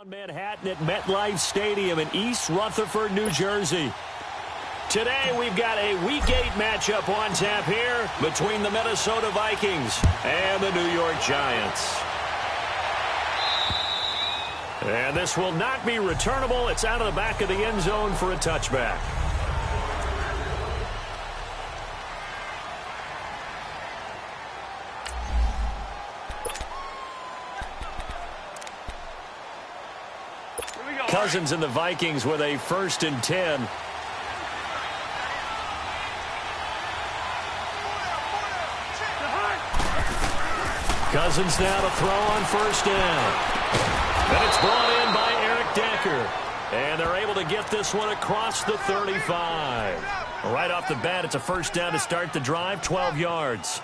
Manhattan at MetLife Stadium in East Rutherford, New Jersey. Today we've got a Week 8 matchup on tap here between the Minnesota Vikings and the New York Giants. And this will not be returnable. It's out of the back of the end zone for a touchback. Cousins and the Vikings with a 1st and 10. Cousins now to throw on 1st down. And it's brought in by Eric Decker. And they're able to get this one across the 35. Right off the bat, it's a 1st down to start the drive, 12 yards.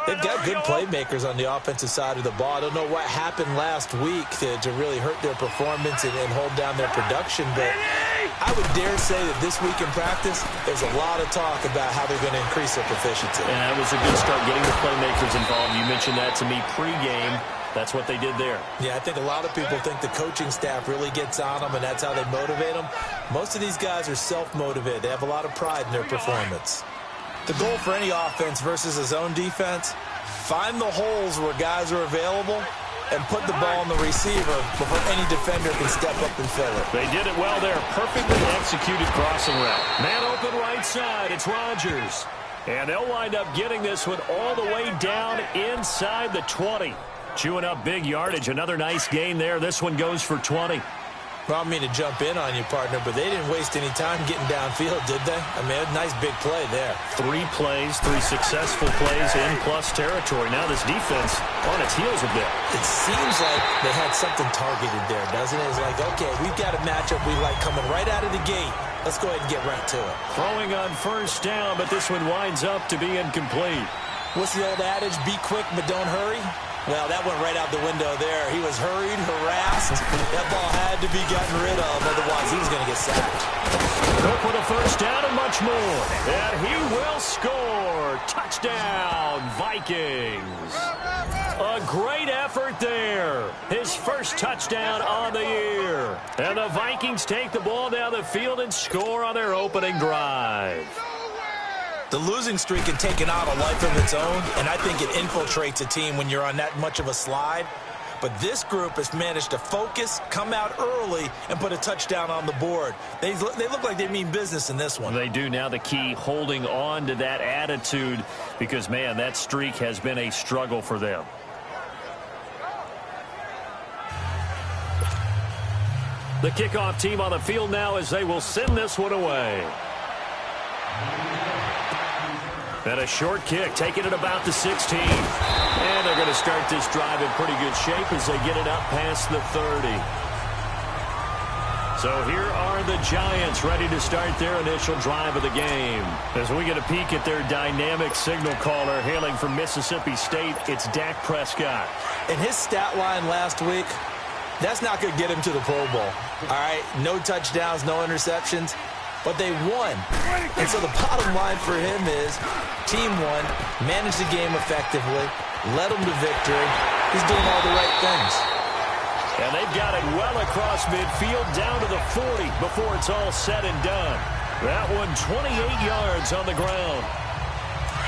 They've got good playmakers on the offensive side of the ball. I don't know what happened last week to really hurt their performance and hold down their production, but I would dare say that this week in practice, there's a lot of talk about how they're going to increase their proficiency. Yeah, it was a good start getting the playmakers involved. You mentioned that to me pregame. That's what they did there. Yeah, I think a lot of people think the coaching staff really gets on them, and that's how they motivate them. Most of these guys are self-motivated. They have a lot of pride in their performance. The goal for any offense versus a zone defense, find the holes where guys are available and put the ball on the receiver before any defender can step up and fill it. They did it well there. Perfectly executed crossing route. Man open right side. It's Rodgers. And they'll wind up getting this one all the way down inside the 20. Chewing up big yardage. Another nice gain there. This one goes for 20. Well, I don't mean to jump in on you, partner, but they didn't waste any time getting downfield, did they? I mean, a nice big play there. 3 plays, 3 successful plays in plus territory. Now this defense on its heels a bit. It seems like they had something targeted there, doesn't it? It's like, okay, we've got a matchup we like coming right out of the gate. Let's go ahead and get right to it. Throwing on 1st down, but this one winds up to be incomplete. What's the old adage? Be quick, but don't hurry. Well, that went right out the window there. He was hurried, harassed. That ball had to be gotten rid of, otherwise he was going to get sacked. Cook with a 1st down and much more. And he will score. Touchdown, Vikings. A great effort there. His 1st touchdown on the year. And the Vikings take the ball down the field and score on their opening drive. The losing streak can take it out a life of its own, and I think it infiltrates a team when you're on that much of a slide. But this group has managed to focus, come out early, and put a touchdown on the board. They look like they mean business in this one. They do. Now the key, holding on to that attitude, because, man, that streak has been a struggle for them. The kickoff team on the field now as they will send this one away. And a short kick, taking it about the 16. And they're going to start this drive in pretty good shape as they get it up past the 30. So here are the Giants ready to start their initial drive of the game. As we get a peek at their dynamic signal caller hailing from Mississippi State, it's Dak Prescott. In his stat line last week, that's not going to get him to the Pro Bowl. All right, no touchdowns, no interceptions. But they won. And so the bottom line for him is team won, managed the game effectively, led them to victory. He's doing all the right things. And they've got it well across midfield down to the 40 before it's all said and done. That one 28 yards on the ground.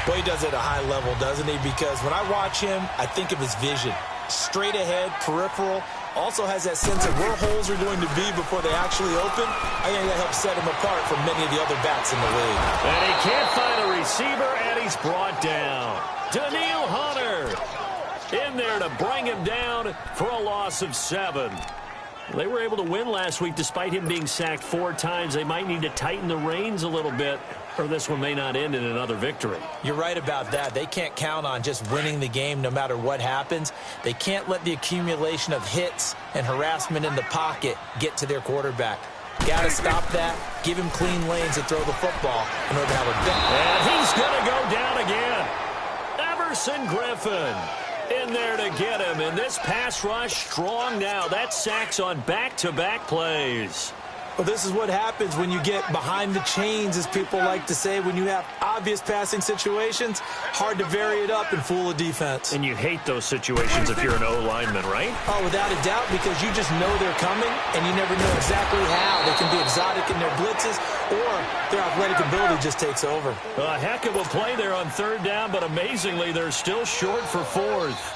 Boy, he does it at a high level, doesn't he? Because when I watch him, I think of his vision. Straight ahead, peripheral. Also has that sense of where holes are going to be before they actually open. I think that helps set him apart from many of the other backs in the league. And he can't find a receiver, and he's brought down. Daniil Hunter in there to bring him down for a loss of 7. They were able to win last week despite him being sacked 4 times. They might need to tighten the reins a little bit, or this one may not end in another victory. You're right about that. They can't count on just winning the game no matter what happens. They can't let the accumulation of hits and harassment in the pocket get to their quarterback. Got to stop that. Give him clean lanes to throw the football in order to have a dunk. And he's going to go down again. Everson Griffin in there to get him. And this pass rush strong now. That's sacks on back-to-back plays. Well, this is what happens when you get behind the chains, as people like to say. When you have obvious passing situations, hard to vary it up and fool a defense. And you hate those situations if you're an O-lineman, right? Oh, without a doubt, because you just know they're coming, and you never know exactly how. They can be exotic in their blitzes, or their athletic ability just takes over. A heck of a play there on third down, but amazingly, they're still short for fourth.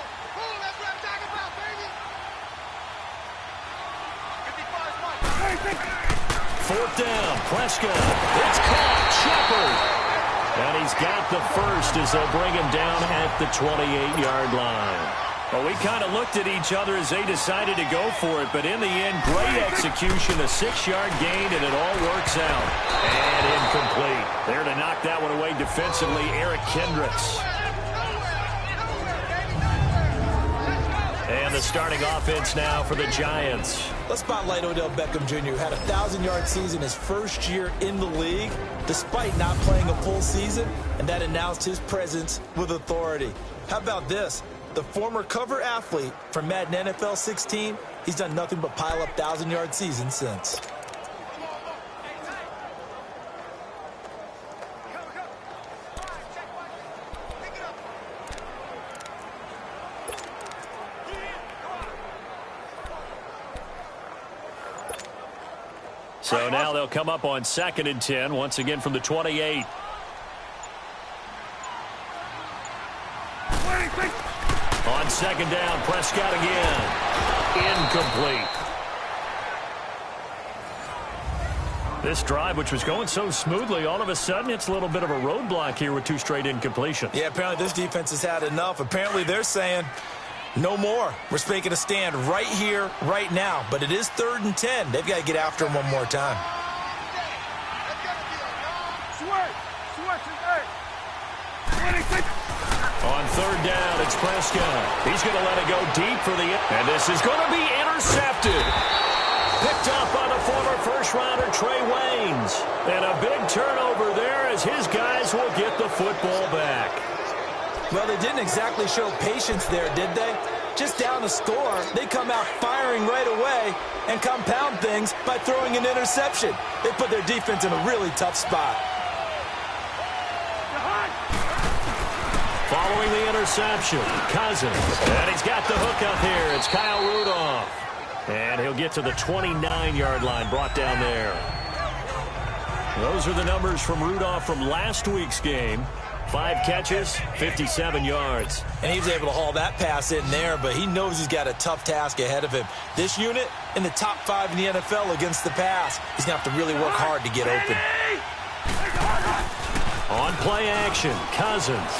Fourth down, Prescott. It's caught, Shepard. And he's got the first as they'll bring him down at the 28-yard line. Well, we kind of looked at each other as they decided to go for it, but in the end, great execution, a 6-yard gain, and it all works out. And incomplete. There to knock that one away defensively, Eric Kendricks. And the starting offense now for the Giants. Let's spotlight Odell Beckham Jr., who had a 1,000-yard season his first year in the league, despite not playing a full season, and that announced his presence with authority. How about this? The former cover athlete from Madden NFL 16, he's done nothing but pile up 1,000-yard seasons since. So now they'll come up on 2nd and 10, once again from the 28. On 2nd down, Prescott again. Incomplete. This drive, which was going so smoothly, all of a sudden it's a little bit of a roadblock here with 2 straight incompletions. Yeah, apparently this defense has had enough. Apparently they're saying no more. We're making a stand right here, right now. But it is 3rd and 10. They've got to get after him one more time. On 3rd down, it's Prescott. He's going to let it go deep for the... And this is going to be intercepted. Picked up by the former first-rounder Trey Waynes. And a big turnover there as his guys will get the football back. Well, they didn't exactly show patience there, did they? Just down a score, they come out firing right away and compound things by throwing an interception. They put their defense in a really tough spot. Following the interception, Cousins. And he's got the hook up here. It's Kyle Rudolph. And he'll get to the 29-yard line, brought down there. Those are the numbers from Rudolph from last week's game. 5 catches, 57 yards. And he was able to haul that pass in there, but he knows he's got a tough task ahead of him. This unit in the top 5 in the NFL against the pass. He's going to have to really work hard to get open. On play action, Cousins.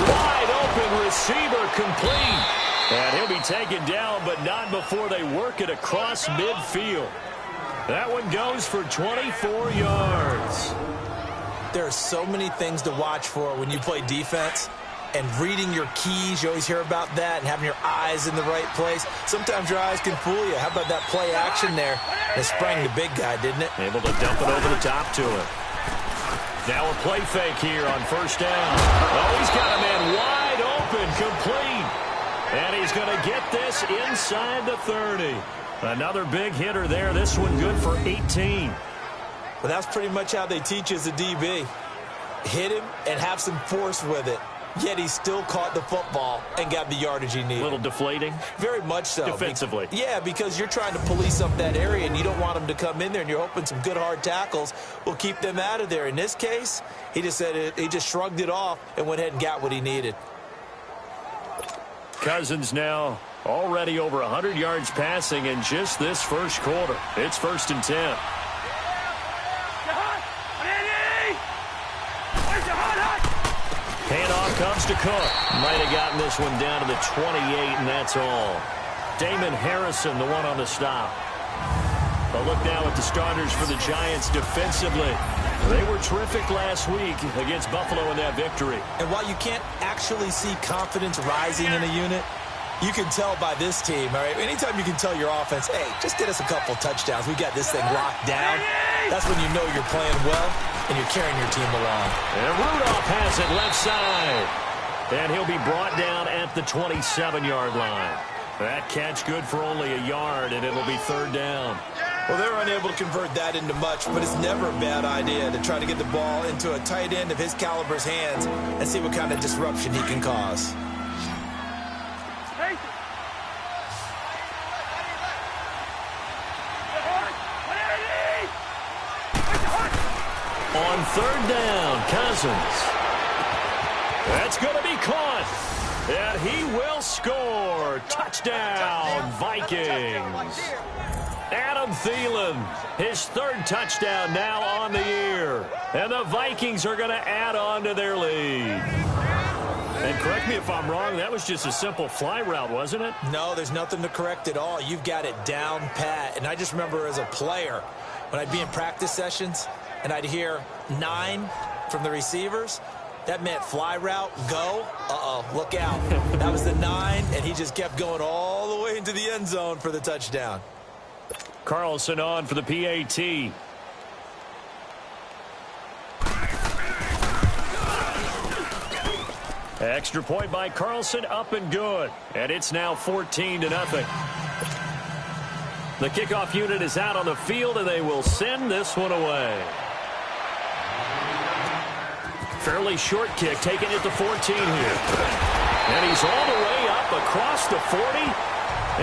Wide open receiver, complete. And he'll be taken down, but not before they work it across midfield. That one goes for 24 yards. There are so many things to watch for when you play defense. And reading your keys, you always hear about that, and having your eyes in the right place. Sometimes your eyes can fool you. How about that play action there? It sprang the big guy, didn't it? Able to dump it over the top to him. Now a play fake here on 1st down. Oh, he's got a man wide open, complete. And he's going to get this inside the 30. Another big hitter there. This one good for 18. Well, that's pretty much how they teach as a DB. Hit him and have some force with it. Yet he still caught the football and got the yardage he needed. A little deflating? Very much so. Defensively? Yeah, because you're trying to police up that area, and you don't want them to come in there, and you're hoping some good hard tackles will keep them out of there. In this case, he just shrugged it off and went ahead and got what he needed. Cousins now already over 100 yards passing in just this first quarter. It's 1st and 10. Handoff comes to Cook. Might have gotten this one down to the 28, and that's all. Damon Harrison, the one on the stop. A look now at the starters for the Giants defensively. They were terrific last week against Buffalo in that victory. And while you can't actually see confidence rising in a unit, you can tell by this team, all right? Anytime you can tell your offense, hey, just get us a couple touchdowns. We got this thing locked down. That's when you know you're playing well and you're carrying your team along. And Rudolph has it left side. And he'll be brought down at the 27-yard line. That catch good for only a yard, and it'll be 3rd down. Well, they're unable to convert that into much, but it's never a bad idea to try to get the ball into a tight end of his caliber's hands and see what kind of disruption he can cause. On third down, Cousins. That's going to be caught. And he will score. Touchdown, Vikings. Adam Thielen, his third touchdown now on the year. And the Vikings are going to add on to their lead. And correct me if I'm wrong, that was just a simple fly route, wasn't it? No, there's nothing to correct at all. You've got it down pat. And I just remember as a player, when I'd be in practice sessions and I'd hear 9 from the receivers, that meant fly route, go. Uh-oh, look out. That was the 9, and he just kept going all the way into the end zone for the touchdown. Carlson on for the PAT. Extra point by Carlson, up and good. And it's now 14-0. The kickoff unit is out on the field, and they will send this one away. Fairly short kick, taking it to 14 here. And he's all the way up across the 40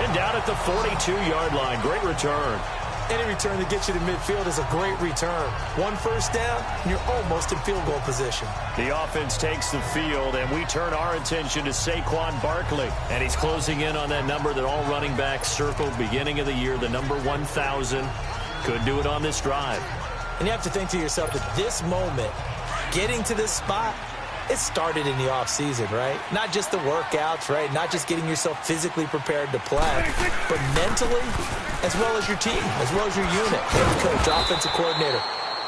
and down at the 42-yard line. Great return. Any return that gets you to midfield is a great return. 1 first down, and you're almost in field goal position. The offense takes the field, and we turn our attention to Saquon Barkley. And he's closing in on that number that all running backs circled beginning of the year, the number 1,000. Could do it on this drive. And you have to think to yourself that this moment, getting to this spot, it started in the offseason, right? Not just the workouts, right? Not just getting yourself physically prepared to play, but mentally, as well as your team, as well as your unit, head coach, offensive coordinator.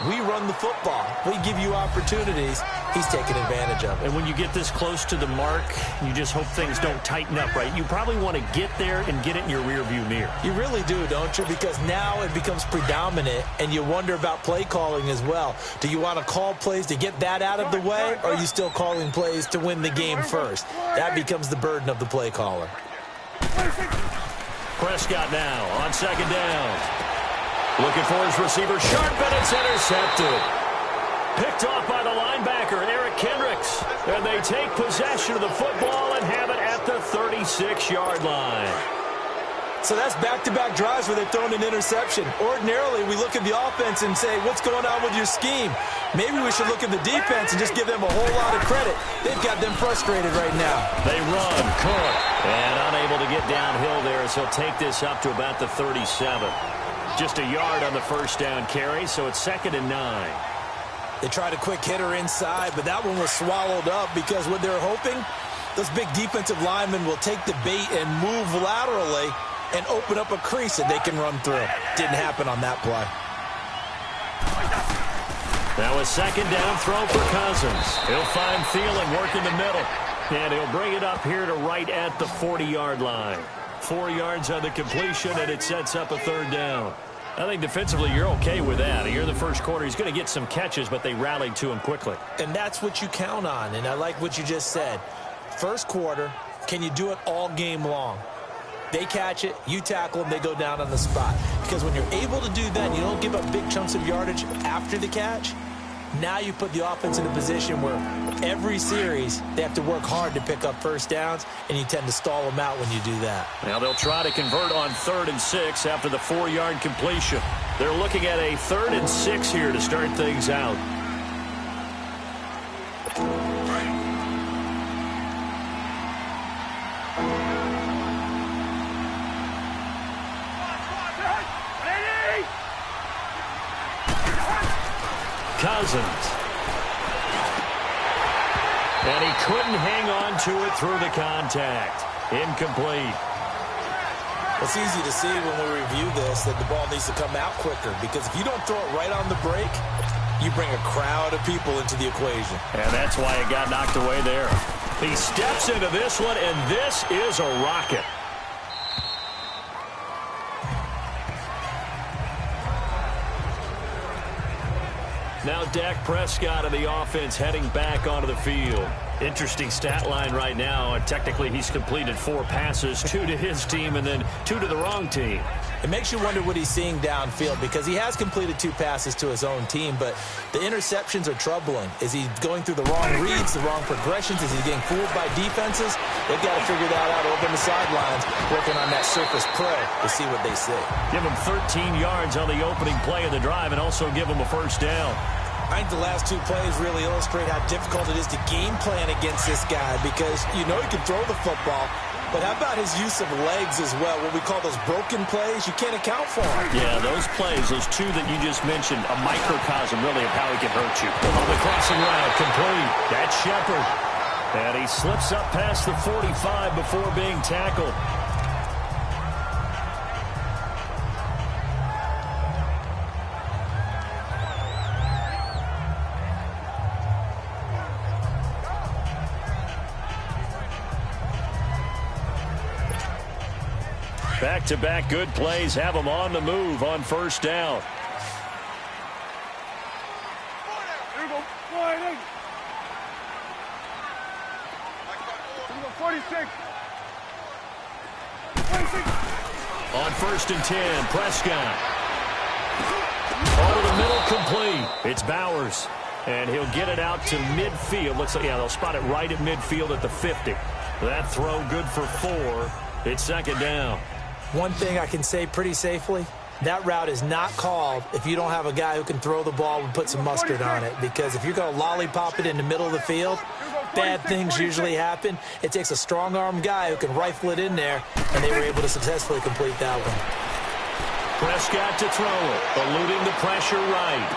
We run the football. We give you opportunities. He's taking advantage of it. And when you get this close to the mark, you just hope things don't tighten up, right? You probably want to get there and get it in your rearview mirror. You really do, don't you? Because now it becomes predominant, and you wonder about play calling as well. Do you want to call plays to get that out of the way, or are you still calling plays to win the game first? That becomes the burden of the play caller. Prescott now on second down. Looking for his receiver, sharp, and it's intercepted. Picked off by the linebacker, Eric Kendricks. And they take possession of the football and have it at the 36-yard line. So that's back-to-back drives where they've thrown an interception. Ordinarily, we look at the offense and say, what's going on with your scheme? Maybe we should look at the defense and just give them a whole lot of credit. They've got them frustrated right now. They run, Cook, and unable to get downhill there as he'll take this up to about the 37. Just a yard on the first down carry, so it's 2nd and 9. They tried a quick hitter inside, but that one was swallowed up because what they're hoping, those big defensive linemen will take the bait and move laterally and open up a crease that they can run through. Didn't happen on that play. Now a second down throw for Cousins. He'll find Thielen working the middle, and he'll bring it up here to right at the 40-yard line. 4 yards on the completion, and it sets up a third down. I think defensively you're okay with that. Here in the first quarter, he's going to get some catches, but they rallied to him quickly. And that's what you count on, and I like what you just said. First quarter, can you do it all game long? They catch it, you tackle them, they go down on the spot. Because when you're able to do that, you don't give up big chunks of yardage after the catch. Now you put the offense in a position where every series they have to work hard to pick up first downs, and you tend to stall them out when you do that. Now they'll try to convert on 3rd and 6 after the 4-yard completion. They're looking at a 3rd and 6 here to start things out. Cousins. And he couldn't hang on to it through the contact. Incomplete. It's easy to see when we review this that the ball needs to come out quicker, because if you don't throw it right on the break, you bring a crowd of people into the equation. And that's why it got knocked away there. He steps into this one, and this is a rocket. Now Dak Prescott of the offense heading back onto the field. Interesting stat line right now. Technically, he's completed 4 passes, 2 to his team and then 2 to the wrong team. It makes you wonder what he's seeing downfield because he has completed 2 passes to his own team, but the interceptions are troubling. Is he going through the wrong reads, the wrong progressions? Is he getting fooled by defenses? They've got to figure that out over on the sidelines, working on that surface pro to see what they see. Give him 13 yards on the opening play of the drive and also give him a first down. I think the last 2 plays really illustrate how difficult it is to game plan against this guy because you know he can throw the football, but how about his use of legs as well, what we call those broken plays? You can't account for them. Yeah, those plays, those 2 that you just mentioned, a microcosm really of how he can hurt you. On the crossing route, complete. That's Shepard. And he slips up past the 45 before being tackled. Back-to-back good plays have him on the move on first down. Here we go. 46. On 1st and 10, Prescott. Over the middle, complete. It's Bowers. And he'll get it out to midfield. Looks like, yeah, they'll spot it right at midfield at the 50. That throw good for 4. It's 2nd down. One thing I can say pretty safely, that route is not called if you don't have a guy who can throw the ball and put some mustard on it. Because if you're going to lollipop it in the middle of the field, bad things usually happen. It takes a strong-arm guy who can rifle it in there, and they were able to successfully complete that one. Prescott to throw it, eluding the pressure right.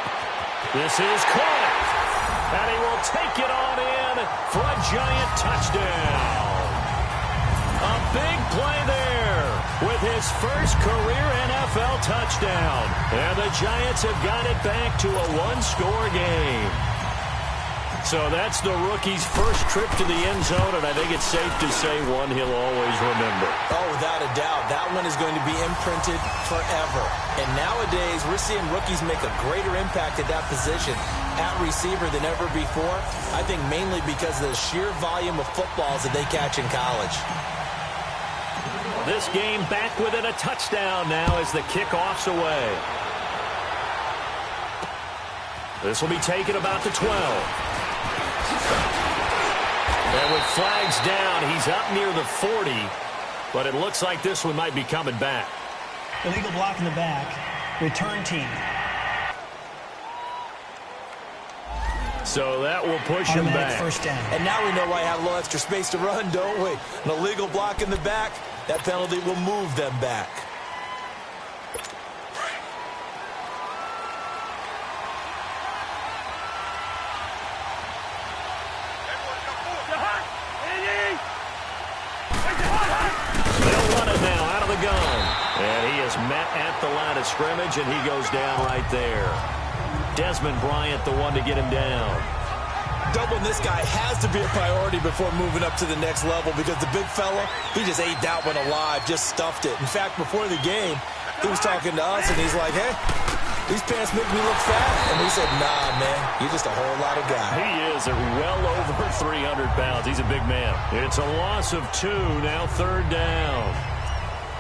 This is caught, and he will take it on in for a giant touchdown. A big play there with his first career NFL touchdown. And the Giants have got it back to a 1-score game. So that's the rookie's first trip to the end zone, and I think it's safe to say one he'll always remember. Oh, without a doubt. That one is going to be imprinted forever. And nowadays, we're seeing rookies make a greater impact at that position at receiver than ever before. I think mainly because of the sheer volume of footballs that they catch in college. This game back within a touchdown now as the kickoff's away. This will be taken about the 12. And with flags down, he's up near the 40. But it looks like this one might be coming back. Illegal block in the back. Return team. So that will push him back. First down. And now we know why I have a little extra space to run, don't we? An illegal block in the back. That penalty will move them back. They'll run it now out of the gun. And he is met at the line of scrimmage, and he goes down right there. Desmond Bryant, the one to get him down. Doubling this guy has to be a priority before moving up to the next level because the big fella, he just ate that one alive, just stuffed it. In fact, before the game, he was talking to us, and he's like, hey, these pants make me look fat. And we said, nah, man, you're just a whole lot of guy. He is at well over 300 pounds. He's a big man. It's a loss of 2, now 3rd down.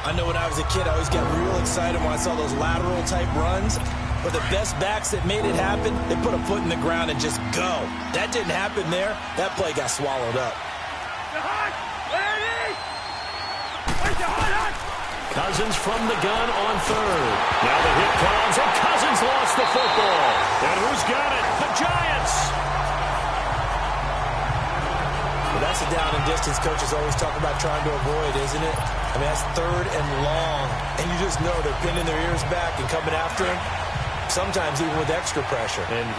I know when I was a kid, I always got real excited when I saw those lateral-type runs. But the best backs that made it happen, they put a foot in the ground and just go. That didn't happen there. That play got swallowed up. Cousins from the gun on 3rd. Now the hit comes, and Cousins lost the football. And who's got it? The Giants. But that's a down and distance coaches always talk about trying to avoid, isn't it? I mean, that's 3rd and long. And you just know they're pinning their ears back and coming after him. Sometimes even with extra pressure. And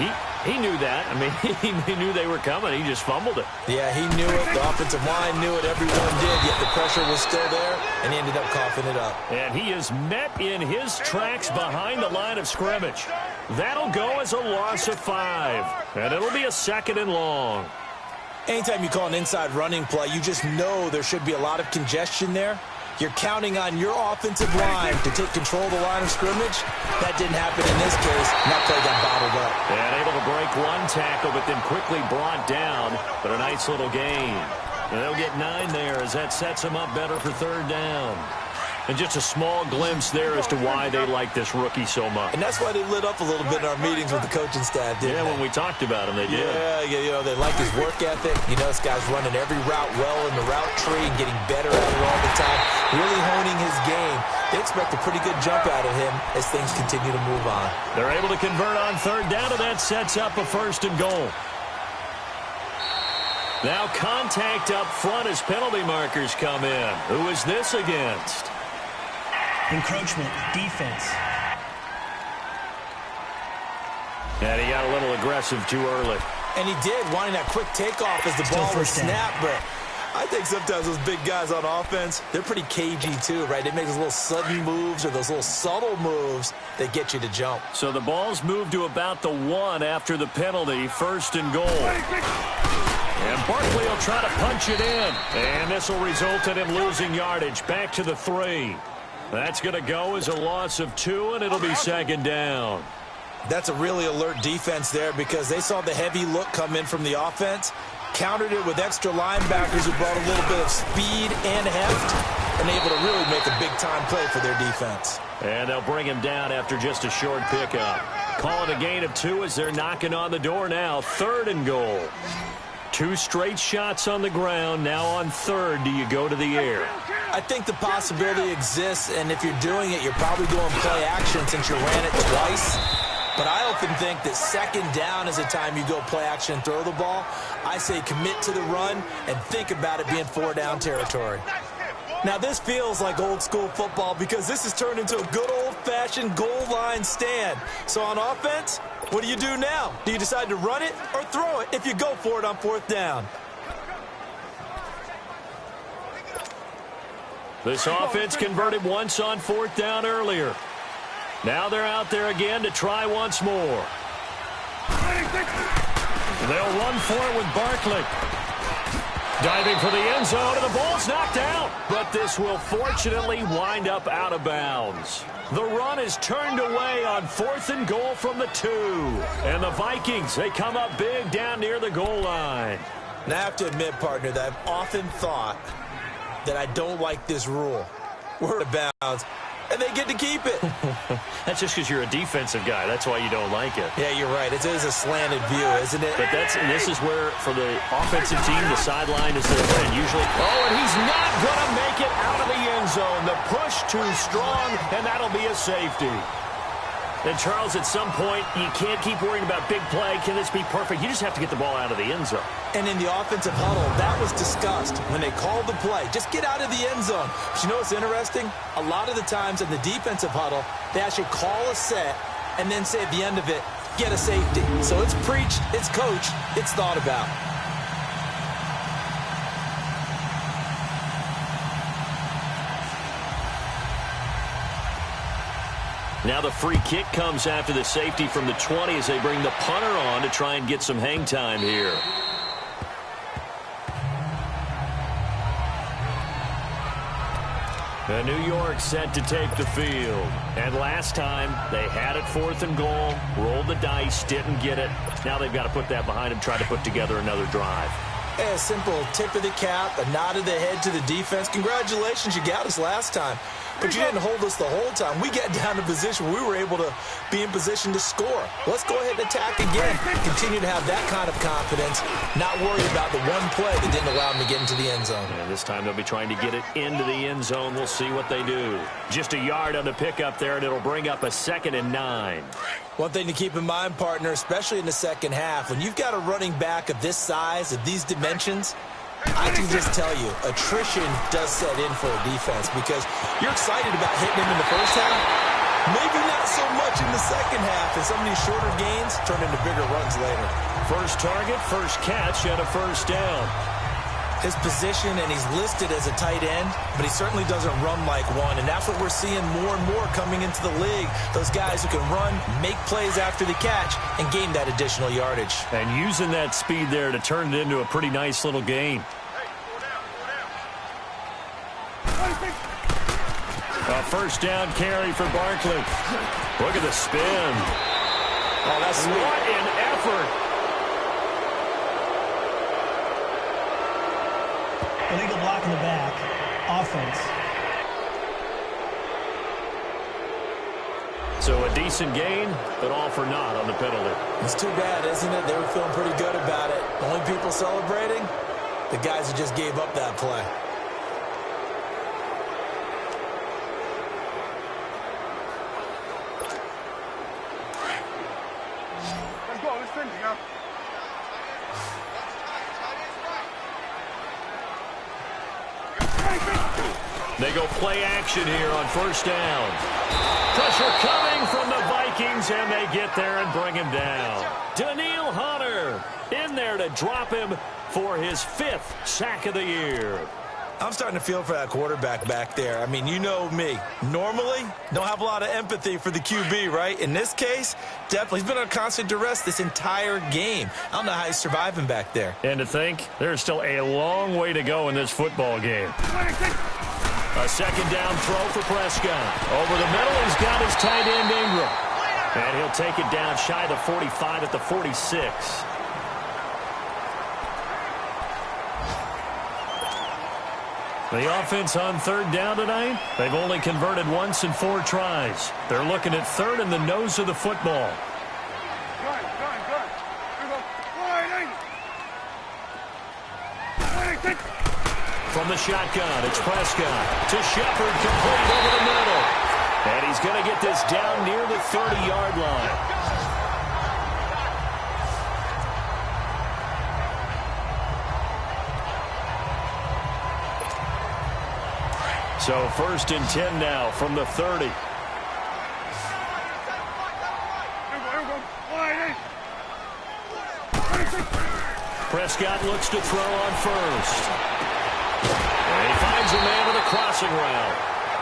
he knew that. I mean, he knew they were coming. He just fumbled it. Yeah, he knew it. The offensive line knew it. Everyone did. Yet the pressure was still there, and he ended up coughing it up. And he is met in his tracks behind the line of scrimmage. That'll go as a loss of 5. And it'll be a 2nd and long. Anytime you call an inside running play, you just know there should be a lot of congestion there. You're counting on your offensive line to take control of the line of scrimmage. That didn't happen in this case, and that play got bottled up. And able to break one tackle, but then quickly brought down. But a nice little gain. And they'll get 9 there as that sets them up better for 3rd down. And just a small glimpse there as to why they like this rookie so much. And that's why they lit up a little bit in our meetings with the coaching staff, didn't they? When we talked about him, they did. Yeah, you know, they like his work ethic. You know, this guy's running every route well in the route tree and getting better at it all the time, really honing his game. They expect a pretty good jump out of him as things continue to move on. They're able to convert on 3rd down, and that sets up a 1st and goal. Now contact up front as penalty markers come in. Who is this against? Encroachment, defense. And he got a little aggressive too early. And he did, wanting that quick takeoff as the ball was snapped. But I think sometimes those big guys on offense, they're pretty cagey too, right? They make those little sudden moves or those little subtle moves that get you to jump. So the ball's moved to about the 1 after the penalty, 1st and goal. And Barkley will try to punch it in. And this will result in him losing yardage. Back to the 3. That's going to go as a loss of 2, and it'll be 2nd down. That's a really alert defense there because they saw the heavy look come in from the offense, countered it with extra linebackers who brought a little bit of speed and heft, and able to really make a big-time play for their defense. And they'll bring him down after just a short pickup. Call it a gain of 2 as they're knocking on the door now. 3rd and goal. 2 straight shots on the ground. Now on 3rd, do you go to the air? I think the possibility exists, and if you're doing it, you're probably going play action since you ran it twice. But I often think that 2nd down is the time you go play action and throw the ball. I say commit to the run and think about it being 4-down territory. Now, this feels like old-school football because this has turned into a good old-fashioned goal line stand. So on offense, what do you do now? Do you decide to run it or throw it if you go for it on 4th down? This offense converted once on 4th down earlier. Now they're out there again to try once more. They'll run for it with Barkley. Diving for the end zone, and the ball's knocked out. But this will fortunately wind up out of bounds. The run is turned away on 4th and goal from the 2. And the Vikings, they come up big down near the goal line. Now, I have to admit, partner, that I've often thought that I don't like this rule. We're out of bounds, and they get to keep it. That's just because you're a defensive guy. That's why you don't like it. Yeah, you're right. It is a slanted view, isn't it? But this is where, for the offensive team, the sideline is their friend. Usually, and he's not going to make it out of the end zone. The push too strong, and that'll be a safety. And, Charles, at some point, you can't keep worrying about big play. Can this be perfect? You just have to get the ball out of the end zone. And in the offensive huddle, that was discussed when they called the play. Just get out of the end zone. But you know what's interesting? A lot of the times in the defensive huddle, they actually call a set and then say at the end of it, get a safety. So it's preached, it's coached, it's thought about. Now the free kick comes after the safety from the 20 as they bring the punter on to try and get some hang time here. And New York set to take the field. And last time, they had it 4th and goal, rolled the dice, didn't get it. Now they've got to put that behind them, try to put together another drive. A simple tip of the cap, a nod of the head to the defense. Congratulations, you got us last time. But you didn't hold us the whole time. We got down to position where we were able to be in position to score. Let's go ahead and attack again. Continue to have that kind of confidence, not worry about the one play that didn't allow them to get into the end zone. And this time they'll be trying to get it into the end zone. We'll see what they do. Just a yard on the pickup there, and it'll bring up a 2nd and 9. One thing to keep in mind, partner, especially in the second half, when you've got a running back of this size, of these dimensions, I can just tell you, attrition does set in for a defense because you're excited about hitting him in the first half. Maybe not so much in the second half, and some of these shorter gains turn into bigger runs later. First target, first catch, and a 1st down. His position, and he's listed as a tight end, but he certainly doesn't run like one, and that's what we're seeing more and more coming into the league. Those guys who can run, make plays after the catch, and gain that additional yardage. And using that speed there to turn it into a pretty nice little gain. A first down carry for Barkley. Look at the spin. Oh, that's sweet. What an effort. Illegal block in the back. Offense. So a decent gain, but all for naught on the penalty. It's too bad, isn't it? They were feeling pretty good about it. The only people celebrating, the guys who just gave up that play. Let's go. Let's finish now. They go play action here on first down. Pressure coming from the Vikings, and they get there and bring him down. Daniil Hunter in there to drop him for his 5th sack of the year. I'm starting to feel for that quarterback back there. I mean, you know me. Normally, don't have a lot of empathy for the QB, right? In this case, definitely. He's been on constant duress this entire game. I don't know how he's surviving back there. And to think, there's still a long way to go in this football game. A second down throw for Prescott. Over the middle, he's got his tight end Ingram. And he'll take it down shy of the 45 at the 46. The offense on third down tonight, they've only converted once in 4 tries. They're looking at third in the nose of the football. Good. Here we go. Wide. From the shotgun, it's Prescott to Shepard, complete over the middle. And he's going to get this down near the 30-yard line. So first and 10 now from the 30. Here we go. Wide. Prescott looks to throw on first. And he finds a man with a crossing route.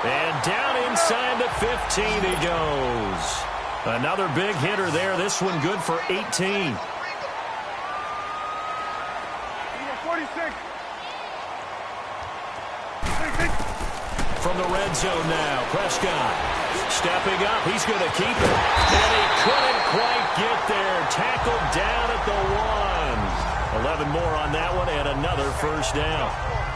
And down inside the 15 he goes. Another big hitter there. This one good for 18. 46. From the red zone now, Prescott stepping up. He's going to keep it. And he couldn't quite get there. Tackled down at the 1. 11 more on that one and another first down.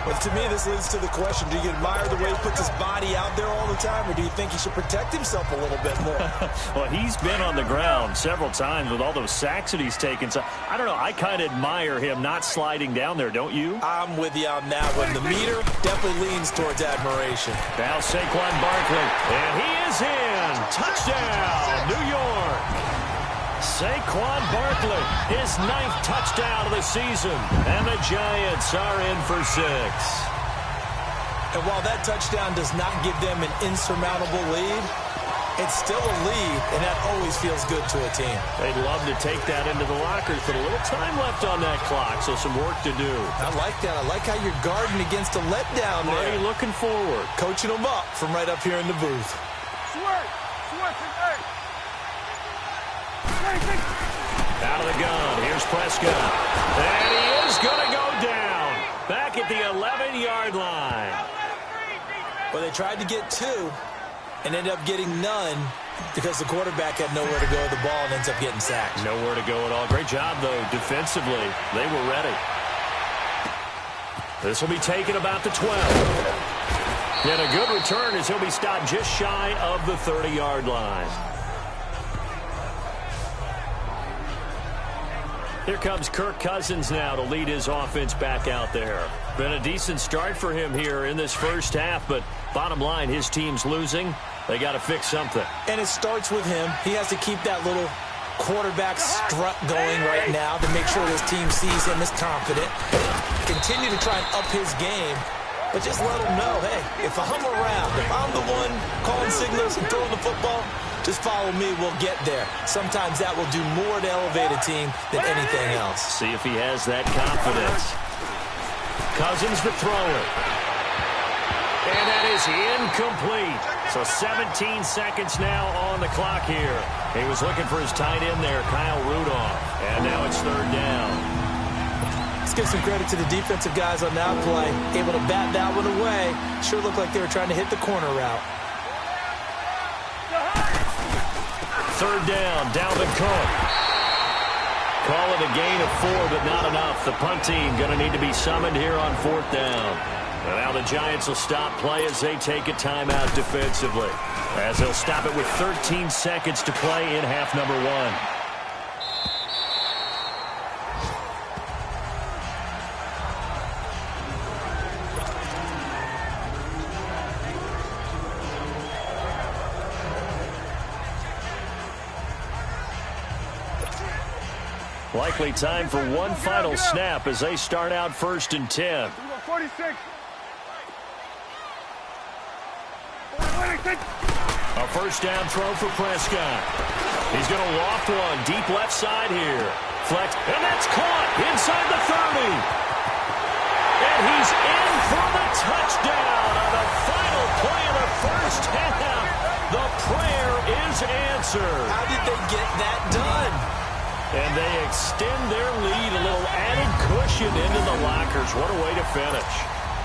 But to me, this leads to the question, do you admire the way he puts his body out there all the time, or do you think he should protect himself a little bit more? Well, he's been on the ground several times with all those sacks that he's taken. So, I don't know, I kind of admire him not sliding down there, don't you? I'm with you on that one. The meter definitely leans towards admiration. Now Saquon Barkley, and he is in. Touchdown, New York. Saquon Barkley, his 9th touchdown of the season, and the Giants are in for 6. And while that touchdown does not give them an insurmountable lead, it's still a lead, and that always feels good to a team. They'd love to take that into the lockers, but a little time left on that clock, so some work to do. I like that. I like how you're guarding against a letdown there. Marty looking forward. Coaching them up from right up here in the booth. Out of the gun, here's Prescott. And he is going to go down. Back at the 11-yard line. Well, they tried to get 2 and ended up getting none because the quarterback had nowhere to go with the ball and ends up getting sacked. Nowhere to go at all. Great job, though, defensively. They were ready. This will be taken about the 12. And a good return as he'll be stopped just shy of the 30-yard line. Here comes Kirk Cousins now to lead his offense back out there. Been a decent start for him here in this first half, but bottom line, his team's losing. They got to fix something. And it starts with him. He has to keep that little quarterback strut going right now to make sure this team sees him as confident. Continue to try and up his game, but just let him know, hey, if I'm around, if I'm the one calling signals and throwing the football, just follow me, we'll get there. Sometimes that will do more to elevate a team than anything else. See if he has that confidence. Cousins to throw it. And that is incomplete. So 17 seconds now on the clock here. He was looking for his tight end there, Kyle Rudolph. And now it's third down. Let's give some credit to the defensive guys on that play. Able to bat that one away. Sure looked like they were trying to hit the corner route. third down, Dalvin Cook. Call it a gain of 4, but not enough. The punt team going to need to be summoned here on fourth down. And now the Giants will stop play as they take a timeout defensively, as they'll stop it with 13 seconds to play in half number 1. Likely time for one final snap as they start out 1st and 10. 46. A first down throw for Prescott. He's going to loft one deep left side here. Flex, and that's caught inside the 30. And he's in for the touchdown on the final play of the first half. The prayer is answered. How did they get that done? And they extend their lead, a little added cushion into the lockers. What a way to finish.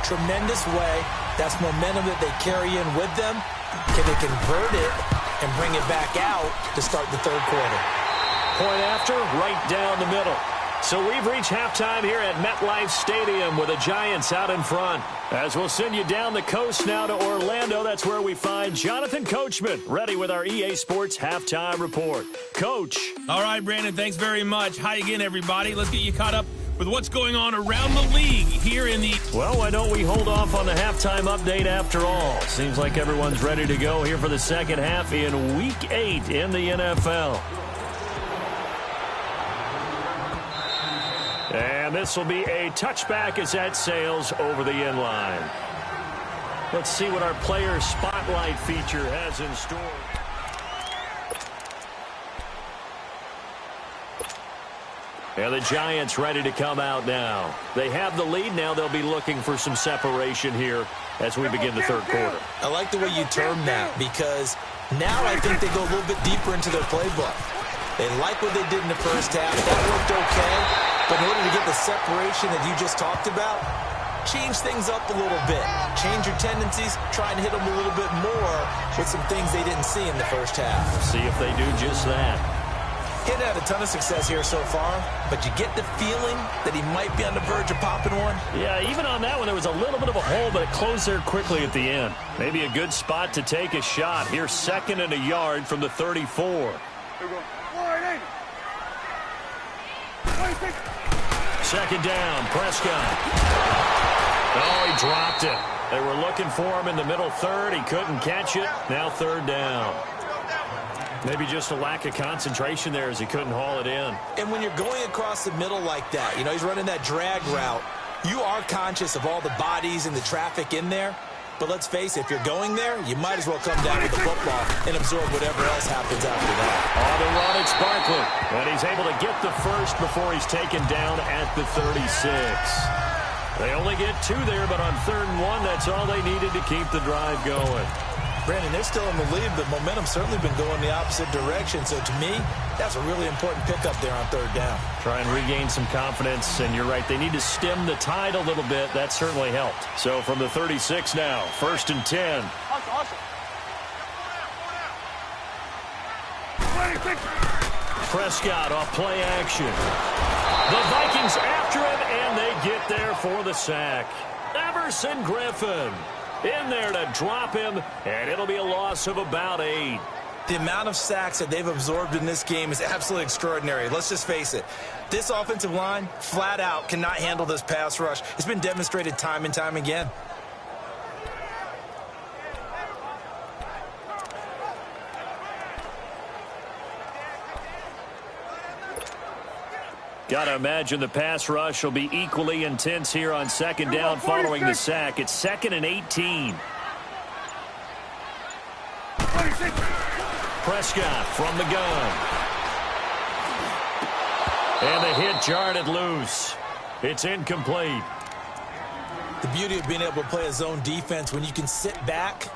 Tremendous way. That's momentum that they carry in with them. Can they convert it and bring it back out to start the third quarter? Point after, right down the middle. So we've reached halftime here at MetLife Stadium with the Giants out in front. As we'll send you down the coast now to Orlando, that's where we find Jonathan Coachman, ready with our EA Sports Halftime Report. Coach. All right, Brandon, thanks very much. Hi again, everybody. Let's get you caught up with what's going on around the league here in the... Well, why don't we hold off on the halftime update after all? Seems like everyone's ready to go here for the second half in Week 8 in the NFL. And this will be a touchback as that sails over the end line. Let's see what our player spotlight feature has in store. And the Giants ready to come out now. They have the lead. Now they'll be looking for some separation here as we begin the third quarter. I like the way you term that, because now I think they go a little bit deeper into their playbook. They like what they did in the first half. That worked okay. But in order to get the separation that you just talked about, change things up a little bit. Change your tendencies. Try and hit them a little bit more with some things they didn't see in the first half. See if they do just that. He had a ton of success here so far, but you get the feeling that he might be on the verge of popping one. Yeah, even on that one, there was a little bit of a hole, but it closed there quickly at the end. Maybe a good spot to take a shot. Here's 2nd and a yard from the 34. Second down, Prescott. Oh, he dropped it. They were looking for him in the middle third. He couldn't catch it. Now third down. Maybe just a lack of concentration there as he couldn't haul it in. And when you're going across the middle like that, you know, he's running that drag route, you are conscious of all the bodies and the traffic in there. But let's face it, if you're going there, you might as well come down with the football and absorb whatever else happens after that. On the run, it's Barkley. And he's able to get the first before he's taken down at the 36. They only get 2 there, but on 3rd and 1, that's all they needed to keep the drive going. Brandon, they're still in the lead, but momentum's certainly been going the opposite direction. So to me, that's a really important pickup there on 3rd down. Try and regain some confidence, and you're right, they need to stem the tide a little bit. That certainly helped. So from the 36 now, 1st and 10. Prescott off play action. The Vikings after him, and they get there for the sack. Everson Griffin in there to drop him, and it'll be a loss of about 8. The amount of sacks that they've absorbed in this game is absolutely extraordinary. Let's just face it. This offensive line, flat out, cannot handle this pass rush. It's been demonstrated time and time again. Got to imagine the pass rush will be equally intense here on 2nd down following the sack. It's 2nd and 18. Prescott from the gun. And the hit jarred it loose. It's incomplete. The beauty of being able to play a zone defense when you can sit back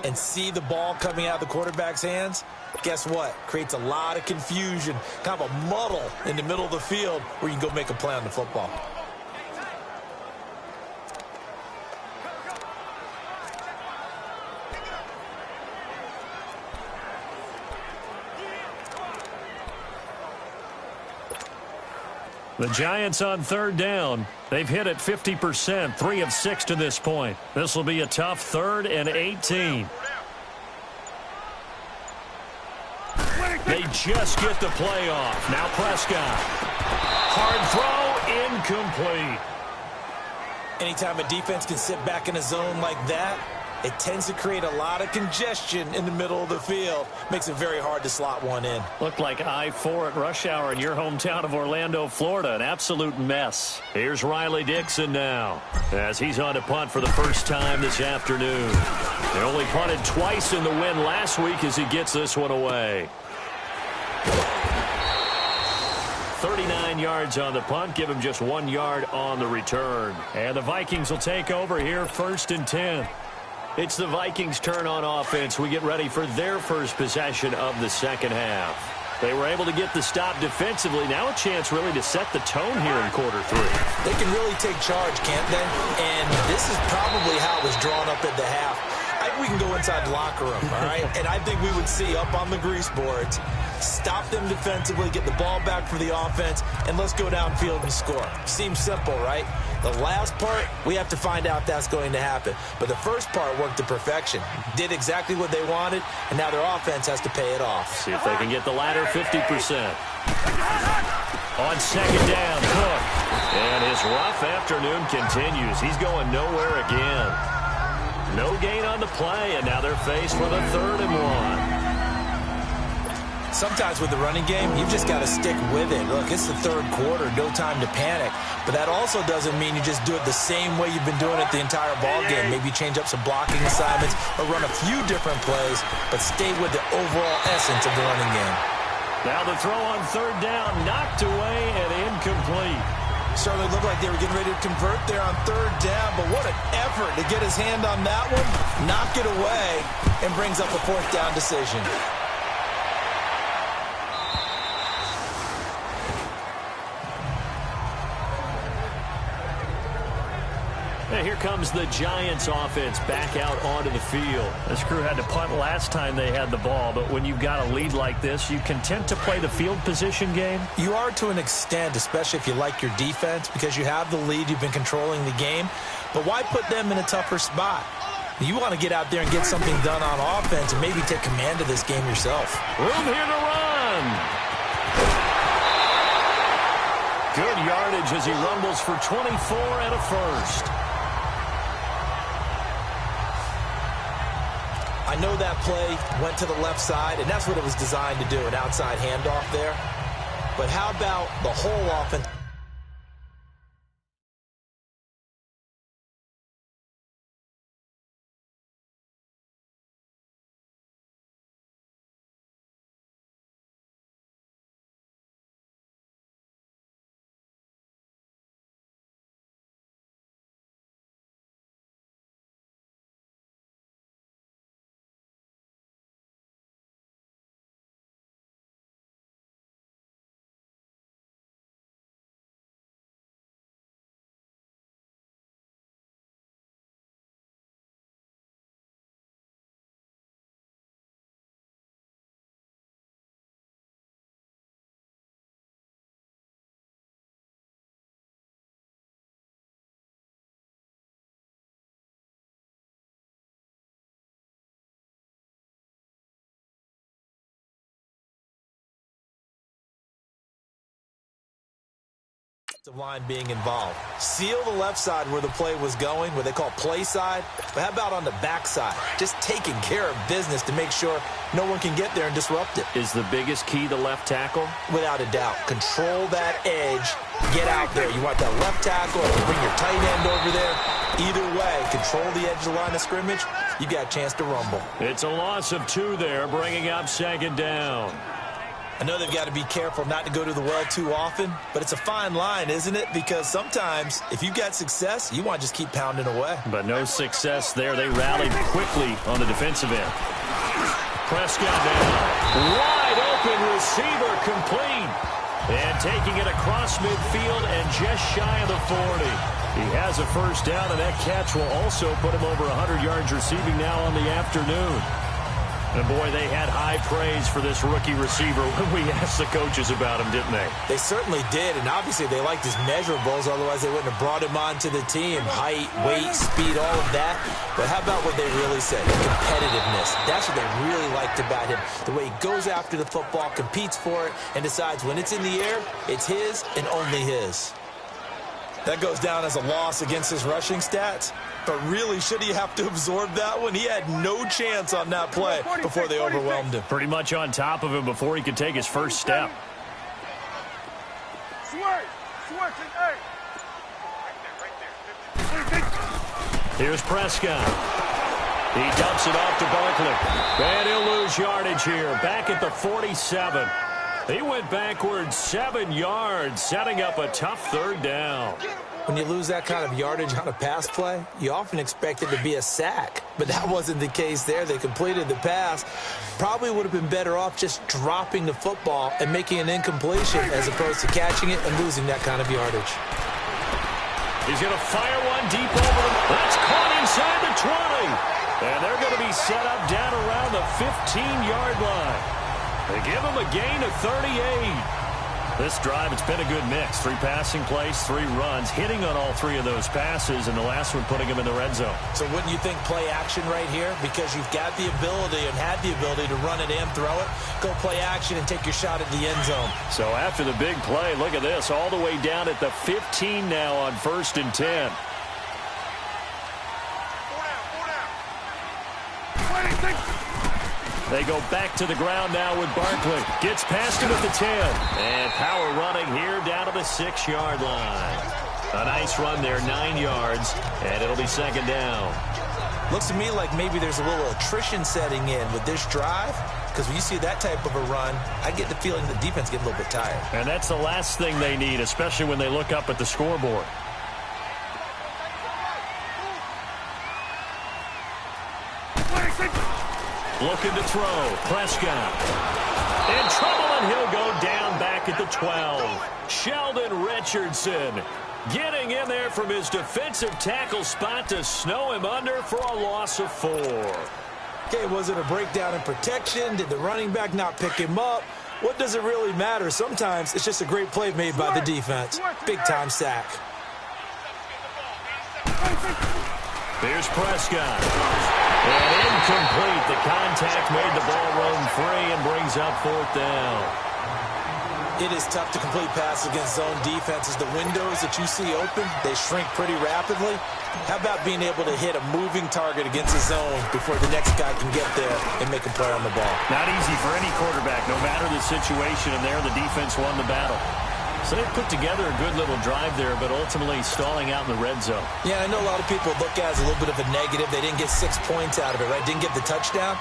and see the ball coming out of the quarterback's hands, guess what? Creates a lot of confusion, kind of a muddle in the middle of the field where you can go make a play on the football. The Giants on third down. They've hit it 50%, 3 of 6 to this point. This will be a tough 3rd and 18. They just get the play off. Now Prescott. Hard throw, incomplete. Anytime a defense can sit back in a zone like that, it tends to create a lot of congestion in the middle of the field. Makes it very hard to slot one in. Looked like I-4 at rush hour in your hometown of Orlando, Florida. An absolute mess. Here's Riley Dixon now as he's on to punt for the first time this afternoon. They only punted twice in the win last week as he gets this one away. 39 yards on the punt. Give him just 1 yard on the return. And the Vikings will take over here 1st and 10. It's the Vikings' turn on offense. We get ready for their first possession of the second half. They were able to get the stop defensively. Now a chance really to set the tone here in quarter 3. They can really take charge, can't they? And this is probably how it was drawn up at the half. I think we can go inside the locker room, all right? And I think we would see up on the grease boards, stop them defensively, get the ball back for the offense, and let's go downfield and score. Seems simple, right? The last part, we have to find out if that's going to happen. But the first part worked to perfection. Did exactly what they wanted, and now their offense has to pay it off. See if they can get the latter 50%. On second down, Cook. And his rough afternoon continues. He's going nowhere again. No gain on the play, and now they're faced with a 3rd and 1. Sometimes with the running game, you've just got to stick with it. Look, it's the 3rd quarter, no time to panic. But that also doesn't mean you just do it the same way you've been doing it the entire ball game. Maybe change up some blocking assignments or run a few different plays, but stay with the overall essence of the running game. Now the throw on 3rd down, knocked away and incomplete. Certainly looked like they were getting ready to convert there on 3rd down, but what an effort to get his hand on that one, knock it away, and brings up a 4th down decision. And here comes the Giants offense back out onto the field. This crew had to punt last time they had the ball, but when you've got a lead like this, you content to play the field position game? You are to an extent, especially if you like your defense, because you have the lead, you've been controlling the game. But why put them in a tougher spot? You want to get out there and get something done on offense and maybe take command of this game yourself. Room here to run. Good yardage as he rumbles for 24 and a first. I know that play went to the left side, and that's what it was designed to do, an outside handoff there. But how about the whole offense? Line being involved. Seal the left side where the play was going, where they call play side. But how about on the back side? Just taking care of business to make sure no one can get there and disrupt it. Is the biggest key the left tackle? Without a doubt. Control that edge. Get out there. You want that left tackle, or bring your tight end over there. Either way, control the edge of the line of scrimmage. You got a chance to rumble. It's a loss of 2 there, bringing up second down. I know they've got to be careful not to go to the well too often, but it's a fine line, isn't it? Because sometimes, if you've got success, you want to just keep pounding away. But no success there. They rallied quickly on the defensive end. Prescott now. Wide open receiver complete. And taking it across midfield and just shy of the 40. He has a first down, and that catch will also put him over 100 yards receiving now on the afternoon. And, boy, they had high praise for this rookie receiver when we asked the coaches about him, didn't they? They certainly did, and obviously they liked his measurables, otherwise they wouldn't have brought him onto the team. Height, weight, speed, all of that. But how about what they really said? Competitiveness. That's what they really liked about him. The way he goes after the football, competes for it, and decides when it's in the air, it's his and only his. That goes down as a loss against his rushing stats. But really, should he have to absorb that one? He had no chance on that play before they overwhelmed him. Pretty much on top of him before he could take his first step. Here's Prescott. He dumps it off to Barkley. And he'll lose yardage here. Back at the 47. He went backwards 7 yards, setting up a tough third down. When you lose that kind of yardage on a pass play, you often expect it to be a sack. But that wasn't the case there. They completed the pass. Probably would have been better off just dropping the football and making an incompletion as opposed to catching it and losing that kind of yardage. He's going to fire one deep over the... That's caught inside the 20. And they're going to be set up down around the 15-yard line. They give him a gain of 38. This drive, it's been a good mix. 3 passing plays, 3 runs, hitting on all 3 of those passes, and the last one putting him in the red zone. So wouldn't you think play action right here? Because you've got the ability and had the ability to run it and throw it. Go play action and take your shot at the end zone. So after the big play, look at this, all the way down at the 15 now on 1st and 10. They go back to the ground now with Barkley. Gets past him at the 10. And power running here down to the 6-yard line. A nice run there, 9 yards, and it'll be 2nd down. Looks to me like maybe there's a little attrition setting in with this drive, because when you see that type of a run, I get the feeling the defense gets a little bit tired. And that's the last thing they need, especially when they look up at the scoreboard. Looking to throw. Prescott. In trouble, and he'll go down back at the 12. Sheldon Richardson getting in there from his defensive tackle spot to snow him under for a loss of 4. Okay, was it a breakdown in protection? Did the running back not pick him up? What does it really matter? Sometimes it's just a great play made by the defense. Big-time sack. Here's Prescott. And incomplete. The contact made the ball roam free and brings up 4th down. It is tough to complete passes against zone defenses. The windows that you see open, they shrink pretty rapidly. How about being able to hit a moving target against a zone before the next guy can get there and make a play on the ball? Not easy for any quarterback, no matter the situation, and there the defense won the battle. So they put together a good little drive there, but ultimately stalling out in the red zone. Yeah, I know a lot of people look at it as a little bit of a negative. They didn't get 6 points out of it, right? Didn't get the touchdown.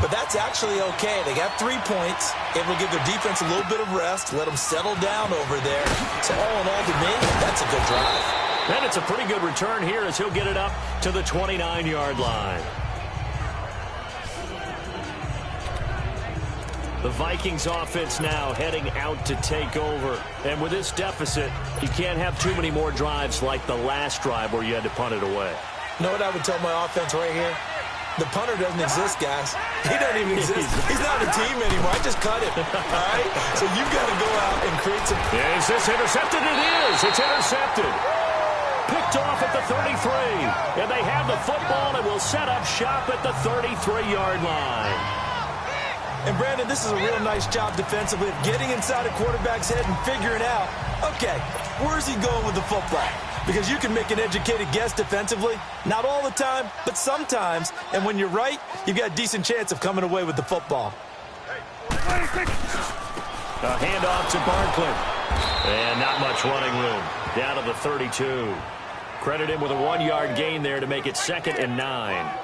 But that's actually okay. They got 3 points. Able to give their defense a little bit of rest, let them settle down over there. So all in all, to me, that's a good drive. And it's a pretty good return here as he'll get it up to the 29-yard line. The Vikings offense now heading out to take over. And with this deficit, you can't have too many more drives like the last drive where you had to punt it away. You know what I would tell my offense right here? The punter doesn't exist, guys. He doesn't even exist. He's not a team anymore. I just cut him. All right? So you've got to go out and create some... Is this intercepted? It is. It's intercepted. Picked off at the 33. And they have the football and will set up shop at the 33-yard line. And, Brandon, this is a real nice job defensively of getting inside a quarterback's head and figuring out, okay, where's he going with the football? Because you can make an educated guess defensively. Not all the time, but sometimes. And when you're right, you've got a decent chance of coming away with the football. A handoff to Barkley. And not much running room. Down to the 32. Credit him with a 1-yard gain there to make it 2nd and 9.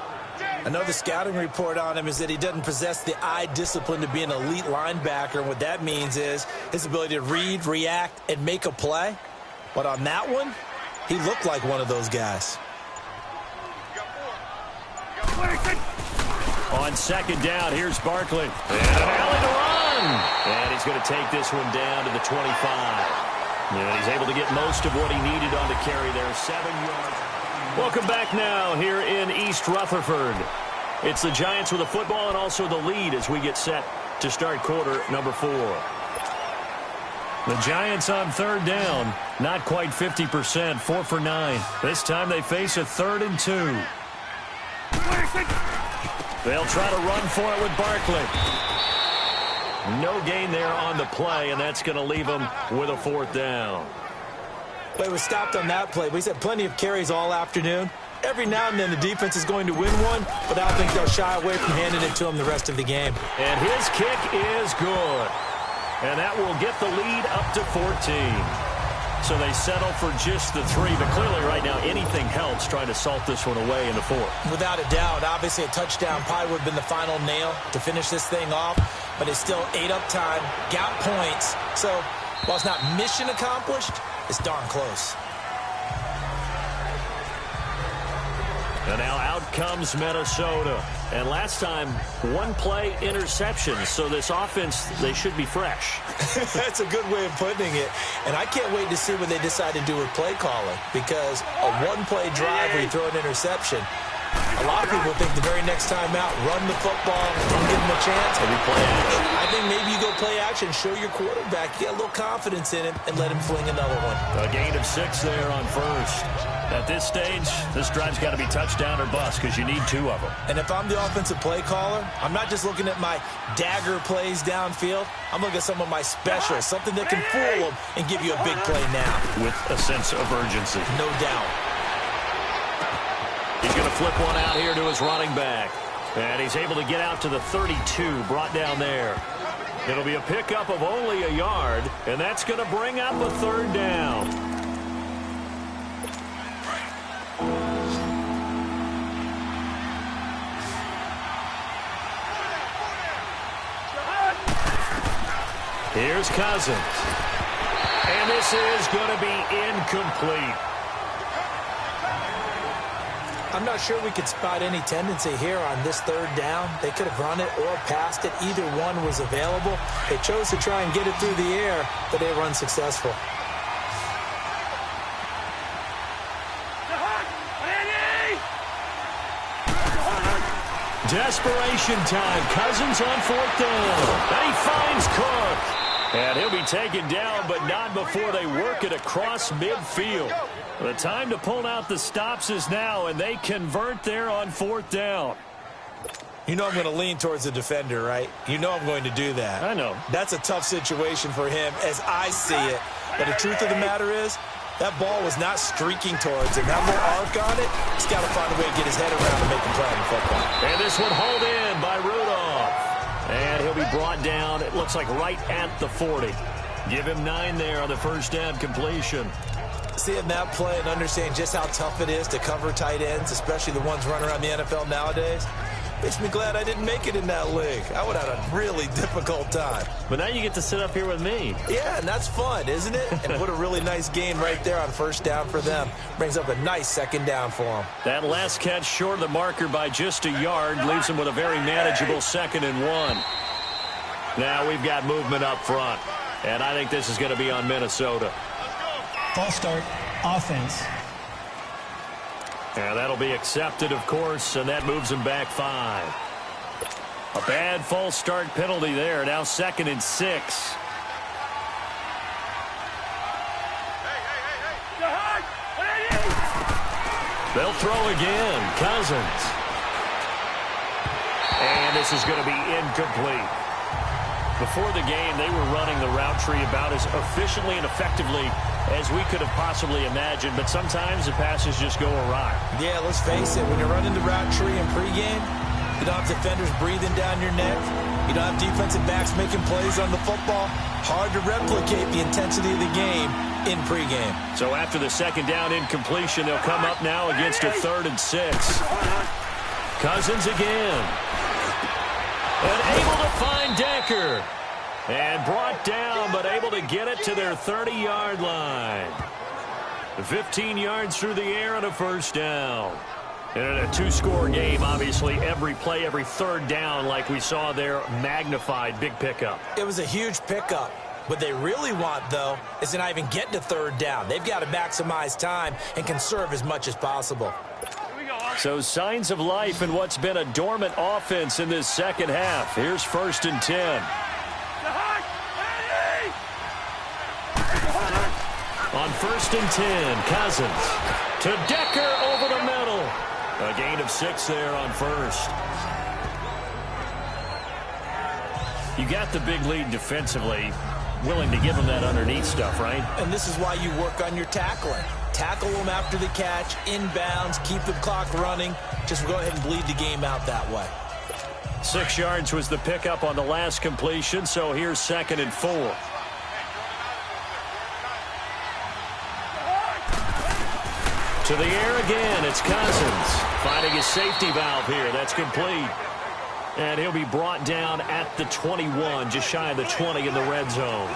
Another scouting report on him is that he doesn't possess the eye discipline to be an elite linebacker. And what that means is his ability to read, react, and make a play. But on that one, he looked like one of those guys. On 2nd down, here's Barkley. And an alley to run. And he's going to take this one down to the 25. And he's able to get most of what he needed on the carry there. 7 yards. Welcome back now here in East Rutherford. It's the Giants with the football and also the lead as we get set to start quarter number 4. The Giants on third down, not quite 50%, 4 for 9. This time they face a 3rd and 2. They'll try to run for it with Barkley. No gain there on the play, and that's going to leave them with a 4th down. Play was stopped on that play. We said plenty of carries all afternoon. Every now and then the defense is going to win one, but I don't think they'll shy away from handing it to him the rest of the game. And his kick is good. And that will get the lead up to 14. So they settle for just the 3, but clearly right now anything helps trying to salt this one away in the 4th. Without a doubt, obviously a touchdown probably would have been the final nail to finish this thing off, but it's still ate up time, got points. So while it's not mission accomplished, it's darn close. And now out comes Minnesota. And last time, 1 play interception. So this offense, they should be fresh. That's a good way of putting it. And I can't wait to see what they decide to do with play calling. Because a 1-play drive where you throw an interception, a lot of people think the very next time out, run the football, don't give them a chance. Maybe play action. I think maybe you go play action, show your quarterback, get a little confidence in him, and let him fling another one. A gain of 6 there on first. At this stage, this drive's got to be touchdown or bust because you need 2 of them. And if I'm the offensive play caller, I'm not just looking at my dagger plays downfield. I'm looking at some of my specials, something that can fool them and give you a big play now. With a sense of urgency. No doubt. He's going to flip one out here to his running back. And he's able to get out to the 32, brought down there. It'll be a pickup of only a yard, and that's going to bring up a 3rd down. Here's Cousins. And this is going to be incomplete. I'm not sure we could spot any tendency here on this 3rd down. They could have run it or passed it. Either one was available. They chose to try and get it through the air, but they were unsuccessful. Desperation time. Cousins on 4th down. And he finds Cook. And he'll be taken down, but not before they work it across midfield. The time to pull out the stops is now, and they convert there on 4th down. You know I'm going to lean towards the defender, right? You know I'm going to do that. I know. That's a tough situation for him as I see it. But the truth of the matter is, that ball was not streaking towards him. That little arc on it, he's got to find a way to get his head around and make a play on the football. And this one hauled in by Rudolph. And he'll be brought down, it looks like right at the 40. Give him 9 there on the 1st down completion. Seeing that play and understanding just how tough it is to cover tight ends, especially the ones running around the NFL nowadays, makes me glad I didn't make it in that league. I would have had a really difficult time. But now you get to sit up here with me. Yeah, and that's fun, isn't it? And what a really nice gain right there on 1st down for them. Brings up a nice 2nd down for them. That last catch short of the marker by just a yard leaves them with a very manageable 2nd and 1. Now we've got movement up front. And I think this is going to be on Minnesota. False start, offense. And that'll be accepted, of course, and that moves him back 5. A bad false start penalty there. Now 2nd and 6. They'll throw again. Cousins. And this is going to be incomplete. Before the game, they were running the route tree about as efficiently and effectively as we could have possibly imagined, but sometimes the passes just go awry. Yeah, let's face it. When you're running the route tree in pregame, you don't have defenders breathing down your neck. You don't have defensive backs making plays on the football. Hard to replicate the intensity of the game in pregame. So after the 2nd down incompletion, they'll come up now against a 3rd and 6. Cousins again. And able to find Decker. And brought down, but able to get it to their 30-yard line. 15 yards through the air and a 1st down. And in a 2-score game, obviously, every play, every 3rd down, like we saw there, magnified, big pickup. It was a huge pickup. What they really want, though, is to not even get to 3rd down. They've got to maximize time and conserve as much as possible. So signs of life in what's been a dormant offense in this second half. Here's 1st and 10. On 1st and 10, Cousins to Decker over the middle. A gain of 6 there on 1st. You got the big lead defensively. Willing to give them that underneath stuff, right? And this is why you work on your tackling. Tackle them after the catch, inbounds, keep the clock running. Just go ahead and bleed the game out that way. 6 yards was the pickup on the last completion, so here's 2nd and 4. To the air again, it's Cousins. Finding his safety valve here. That's complete. And he'll be brought down at the 21, just shy of the 20 in the red zone.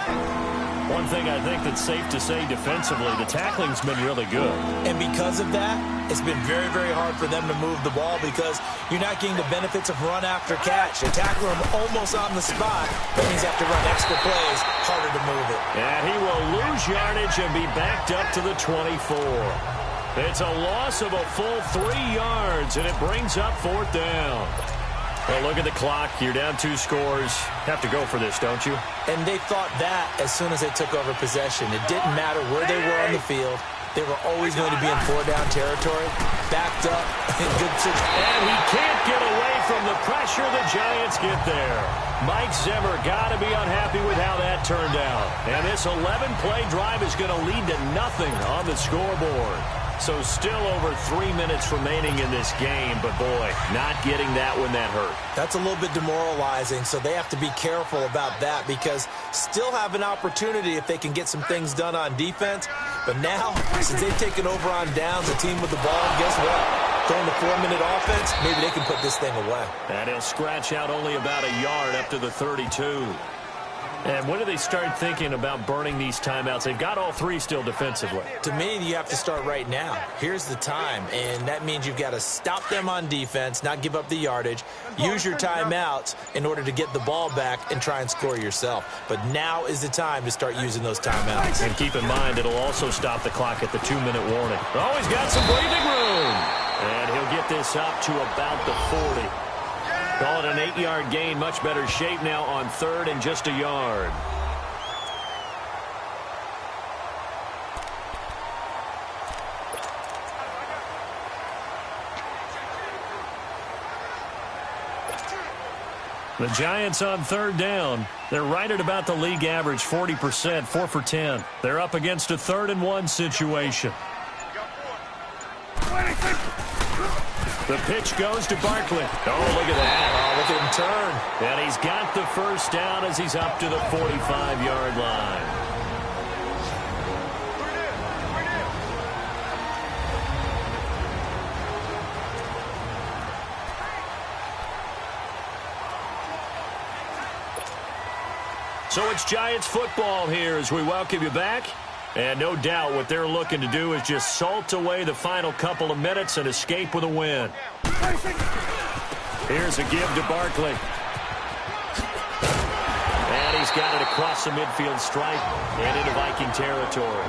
One thing I think that's safe to say defensively, the tackling's been really good. And because of that, it's been very, very hard for them to move the ball because you're not getting the benefits of run after catch. They tackle him almost on the spot. That means you have to run extra plays, harder to move it. And he will lose yardage and be backed up to the 24. It's a loss of a full 3 yards, and it brings up 4th down. Well, look at the clock. You're down 2 scores. Have to go for this, don't you? And they thought that as soon as they took over possession. It didn't matter where they were on the field. They were always going to be in 4-down territory, backed up, in good situation. And he can't get away from the pressure. The Giants get there. Mike Zimmer got to be unhappy with how that turned out. And this 11-play drive is going to lead to nothing on the scoreboard. So still over 3 minutes remaining in this game, but boy, not getting that when that hurt. That's a little bit demoralizing, so they have to be careful about that because still have an opportunity if they can get some things done on defense. But now, since they've taken over on downs, the team with the ball, guess what? Throwing the 4-minute offense, maybe they can put this thing away. And he'll scratch out only about a yard up to the 32. And when do they start thinking about burning these timeouts? They've got all 3 still defensively. To me, you have to start right now. Here's the time, and that means you've got to stop them on defense, not give up the yardage, use your timeouts in order to get the ball back and try and score yourself. But now is the time to start using those timeouts. And keep in mind, it'll also stop the clock at the 2-minute warning. Oh, he's got some breathing room. And he'll get this up to about the 40. Call it an 8-yard gain. Much better shape now on 3rd and just a yard. The Giants on 3rd down. They're right at about the league average, 40%, 4 for 10. They're up against a 3rd and 1 situation. The pitch goes to Barkley. Oh, look at that. Oh, look at him turn. And he's got the 1st down as he's up to the 45-yard line. So it's Giants football here as we welcome you back. And no doubt what they're looking to do is just salt away the final couple of minutes and escape with a win. Here's a give to Barkley. And he's got it across the midfield stripe and into Viking territory.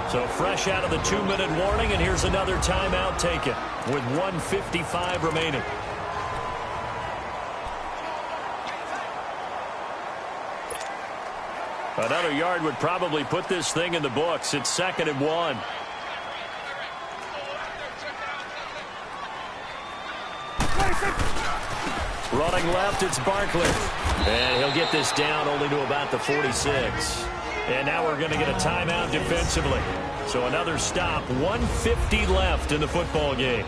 So fresh out of the 2-minute warning, and here's another timeout taken with 1:55 remaining. Another yard would probably put this thing in the books. It's 2nd and 1. Running left, it's Barkley. And he'll get this down only to about the 46. And now we're going to get a timeout defensively. So another stop, 1:50 left in the football game.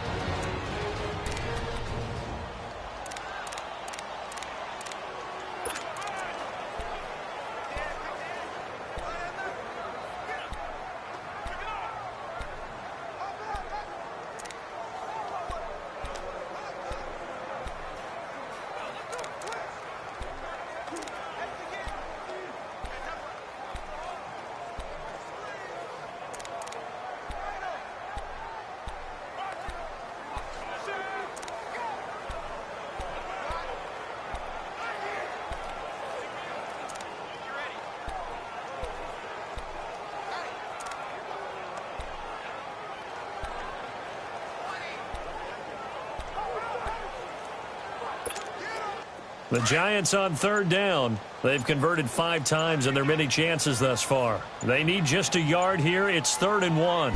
The Giants on third down. They've converted 5 times in their many chances thus far. They need just a yard here. It's 3rd and 1.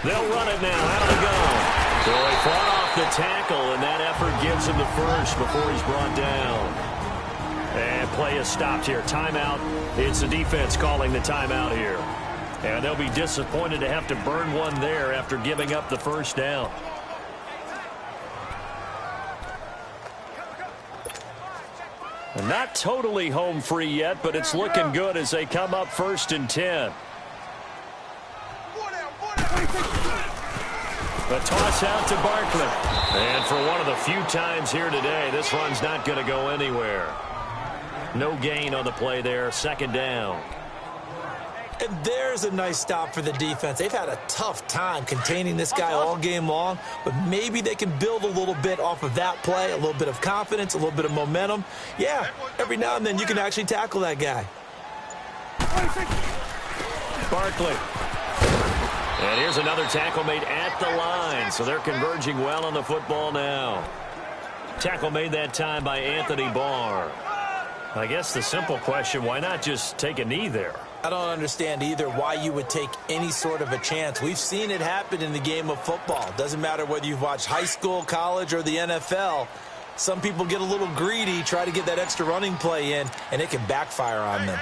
They'll run it now. Out of the gun. So he fought off the tackle, and that effort gives him the first before he's brought down. And play is stopped here. Timeout. It's the defense calling the timeout here. And they'll be disappointed to have to burn one there after giving up the first down. Not totally home free yet, but it's looking good as they come up 1st and 10. The toss out to Barkley. And for one of the few times here today, this run's not going to go anywhere. No gain on the play there. 2nd down. And there's a nice stop for the defense. They've had a tough time containing this guy all game long, but maybe they can build a little bit off of that play, a little bit of confidence, a little bit of momentum. Yeah, every now and then you can actually tackle that guy. Barkley. And here's another tackle made at the line, so they're converging well on the football now. Tackle made that time by Anthony Barr. I guess the simple question, why not just take a knee there? I don't understand either why you would take any sort of a chance. We've seen it happen in the game of football. Doesn't matter whether you've watched high school, college, or the NFL. Some people get a little greedy, try to get that extra running play in, and it can backfire on them.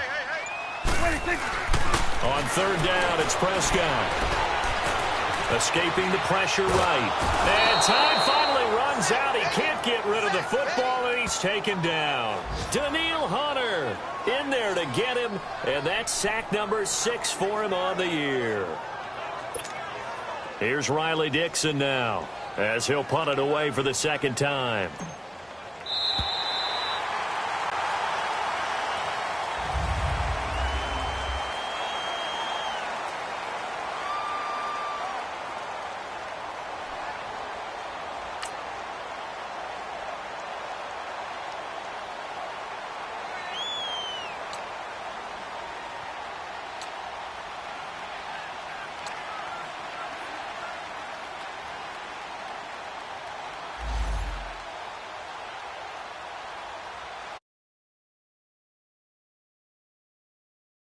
On 3rd down, it's Prescott. Escaping the pressure right. And time finally runs out. He can't get rid of the football, and he's taken down. Daniil Hunter in there to get him, and that's sack number 6 for him on the year. Here's Riley Dixon now, as he'll punt it away for the 2nd time.